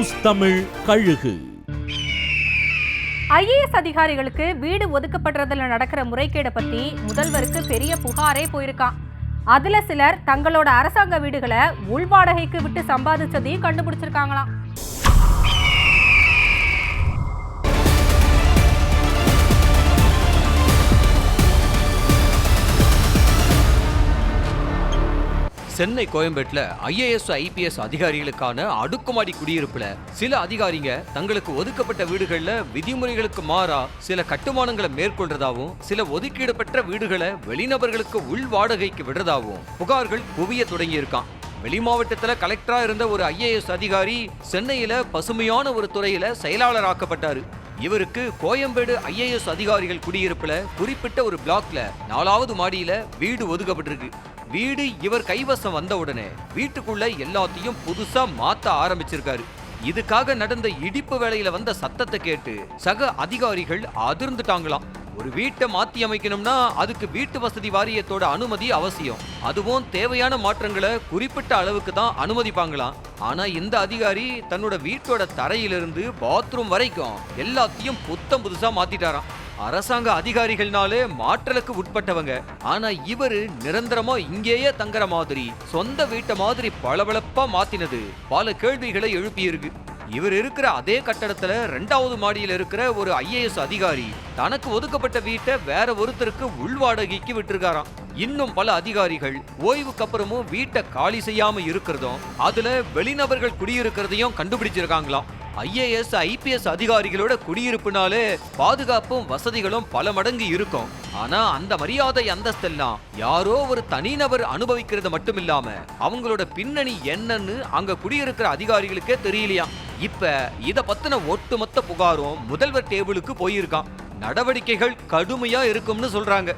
News Tamil கழுகு. IAS அதிகாரிகளுக்கு வீடு ஒதுக்கப்படுறதுல நடக்கிற முறைகேடை பத்தி முதல்வருக்கு பெரிய புகாரே போயிருக்கான். அதுல சிலர் தங்களோட அரசாங்க வீடுகளை உள்வாடகைக்கு விட்டு சம்பாதிச்சதையும் கண்டுபிடிச்சிருக்காங்களாம். சென்னை கோயம்பேட்டில் ஐஏஎஸ் ஐபிஎஸ் அதிகாரிகளுக்கான அடுக்குமாடி குடியிருப்புல சில அதிகாரிங்க தங்களுக்கு ஒதுக்கப்பட்ட வீடுகள்ல விதிமுறைகளுக்கு மாறா சில கட்டுமானங்களை மேற்கொள்றதாவும் சில ஒதுக்கீடு பெற்ற வீடுகளை வெளிநபர்களுக்கு உள் வாடகைக்கு விடுறதாவும் புகார்கள் குவிய தொடங்கி இருக்கான். வெளி மாவட்டத்துல கலெக்டரா இருந்த ஒரு ஐஏஎஸ் அதிகாரி சென்னையில பசுமையான ஒரு துறையில செயலாளராக்கப்பட்டாரு. இவருக்கு கோயம்பேடு ஐஏஎஸ் அதிகாரிகள் குடியிருப்புல குறிப்பிட்ட ஒரு பிளாக்ல 4வது மாடியில வீடு ஒதுக்கப்பட்டிருக்கு. வீடு இவர் கைவசம் வந்த உடனே வீட்டுக்குள்ள எல்லாத்தையும் புதுசா மாத்த ஆரம்பிச்சிருக்காரு. இதுக்காக நடந்த இடிப்பு வேலையில வந்த சத்தத்தை கேட்டு சக அதிகாரிகள் அதிர்ந்துட்டாங்களாம். ஒரு வீட்டை மாத்தி அமைக்கணும்னா அதுக்கு வீட்டு வசதி வாரியத்தோட அனுமதி அவசியம். அதுவும் தேவையான மாற்றங்களை குறிப்பிட்ட அளவுக்கு தான் அனுமதிப்பாங்களாம். ஆனா இந்த அதிகாரி தன்னோட வீட்டோட தரையிலிருந்து பாத்ரூம் வரைக்கும் எல்லாத்தையும் புத்தம் புதுசா மாத்திட்டாராம். அரசாங்க அதிகாரிகள்னாலே மாற்றலுக்கு உட்பட்டவங்க. ஆனா இவரு நிரந்தரமா இங்கேயே தங்குற மாதிரி சொந்த வீட்டை மாதிரி பளபளப்பா மாத்தினது பல கேள்விகளை எழுப்பியிருக்கு. இவர் இருக்கிற அதே கட்டடத்துல 2வது மாடியில் இருக்கிற ஒரு ஐஏஎஸ் அதிகாரி தனக்கு ஒதுக்கப்பட்ட வீட்டை வேற ஒருத்தருக்கு உள்வாடகைக்கு விட்டுருக்காராம். இன்னும் பல அதிகாரிகள் ஓய்வுக்கு அப்புறமும் வீட்டை காலி செய்யாம இருக்கிறதும் அதுல வெளிநபர்கள் குடியிருக்கிறதையும் கண்டுபிடிச்சிருக்காங்களாம். ஐஏஎஸ் ஐபிஎஸ் அதிகாரிகளோட குடியிருப்புனாலே பாதுகாப்பும் வசதிகளும் பல மடங்கு இருக்கும். ஆனா அந்த மரியாதை அந்தஸ்தெல்லாம் யாரோ ஒரு தனிநபர் அனுபவிக்கிறது மட்டும் இல்லாம அவங்களோட பின்னணி என்னன்னு அங்க குடியிருக்கிற அதிகாரிகளுக்கே தெரியலையாம். இப்ப இத பத்தின ஒட்டுமொத்த புகாரும் முதல்வர் டேபிளுக்கு போயிருக்கான். நடவடிக்கைகள் கடுமையா இருக்கும்னு சொல்றாங்க.